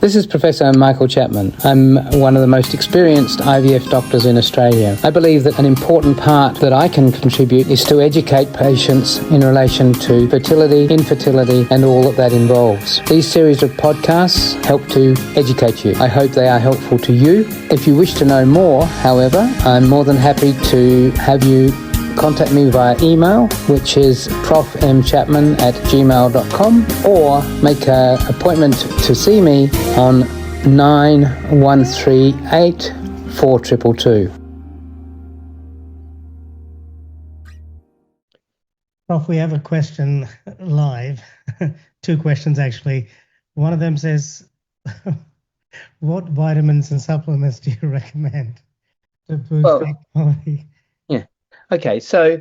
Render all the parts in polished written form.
This is Professor Michael Chapman. I'm one of the most experienced IVF doctors in Australia. I believe that an important part that I can contribute is to educate patients in relation to fertility, infertility, and all that involves. These series of podcasts help to educate you. I hope they are helpful to you. If you wish to know more, however, I'm more than happy to have you contact me via email, which is profmchapman@gmail.com, or make an appointment to see me on 9138 4222. Prof, we have a question live, two questions actually. One of them says, what vitamins and supplements do you recommend to boost egg quality? Okay, so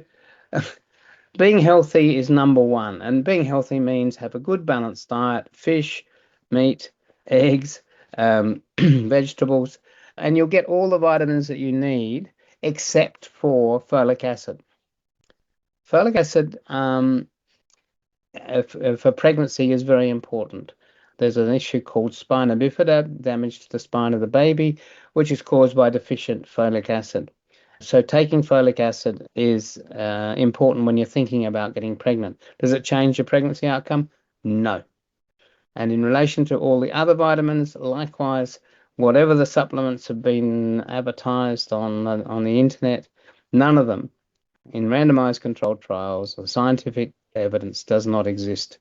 being healthy is number one, and being healthy means have a good balanced diet: fish, meat, eggs, vegetables, and you'll get all the vitamins that you need except for folic acid. Folic acid for pregnancy is very important. There's an issue called spina bifida, damage to the spine of the baby, which is caused by deficient folic acid. So taking folic acid is important when you're thinking about getting pregnant. Does it change your pregnancy outcome? No. And in relation to all the other vitamins, likewise, whatever the supplements have been advertised on the internet, none of them in randomized controlled trials or scientific evidence does not exist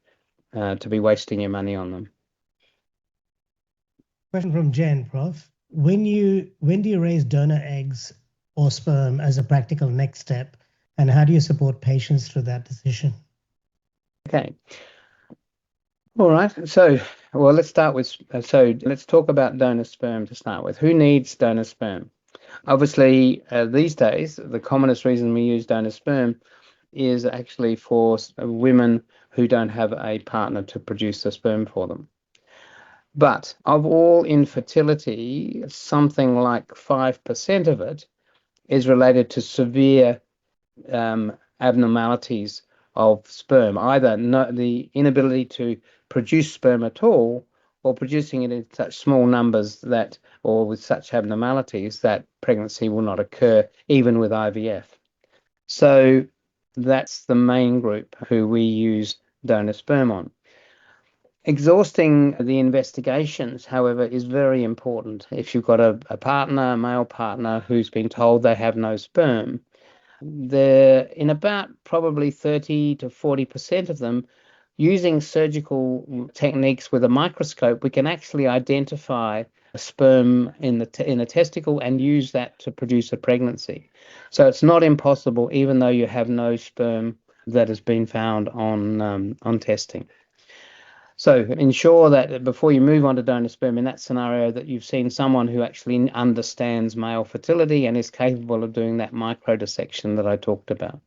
to be wasting your money on them. Question from Jen, Prof. When do you raise donor eggs or sperm as a practical next step, and how do you support patients through that decision? Okay. All right. So, let's start with, let's talk about donor sperm to start with. Who needs donor sperm? Obviously, these days, the commonest reason we use donor sperm is actually for women who don't have a partner to produce the sperm for them. But of all infertility, something like 5% of it is related to severe abnormalities of sperm, either the inability to produce sperm at all, or producing it in such small numbers or with such abnormalities that pregnancy will not occur, even with IVF. So that's the main group who we use donor sperm on. Exhausting the investigations, however, is very important. If you've got a male partner, who's been told they have no sperm, in about probably 30 to 40% of them, using surgical techniques with a microscope, we can actually identify a sperm in the testicle and use that to produce a pregnancy. So it's not impossible, even though you have no sperm that has been found on testing. So ensure that before you move on to donor sperm in that scenario, that you've seen someone who actually understands male fertility and is capable of doing that microdissection that I talked about.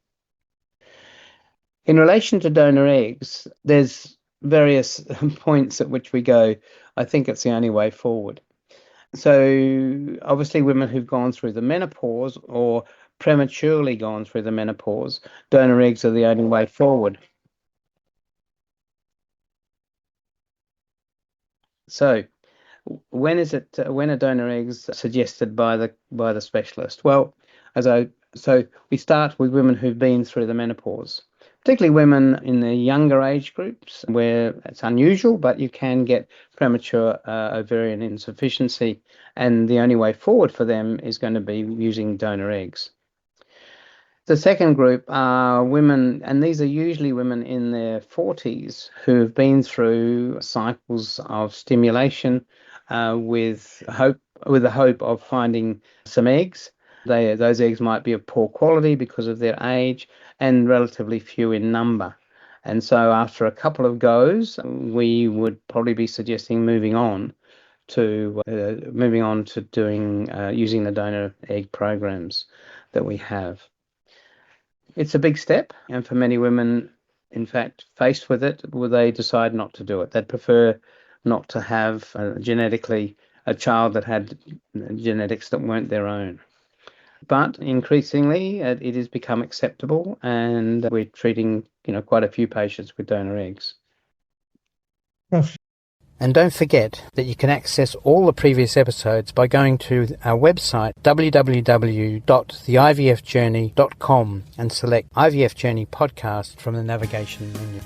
In relation to donor eggs, there's various points at which we go, I think it's the only way forward. So obviously women who've gone through the menopause or prematurely gone through the menopause, donor eggs are the only way forward. So when are donor eggs suggested by the specialist? Well, so we start with women who've been through the menopause, particularly women in the younger age groups where it's unusual, but you can get premature ovarian insufficiency, and the only way forward for them is going to be using donor eggs. The second group are women, and these are usually women in their 40s who have been through cycles of stimulation with the hope of finding some eggs. Those eggs might be of poor quality because of their age and relatively few in number. And so after a couple of goes, we would probably be suggesting moving on to doing using the donor egg programs that we have. It's a big step, and for many women, in fact, faced with it, they decide not to do it. They'd prefer not to have genetically a child that had genetics that weren't their own. But increasingly, it has become acceptable, and we're treating quite a few patients with donor eggs. Prof, And don't forget that you can access all the previous episodes by going to our website www.theivfjourney.com and select IVF Journey podcast from the navigation menu.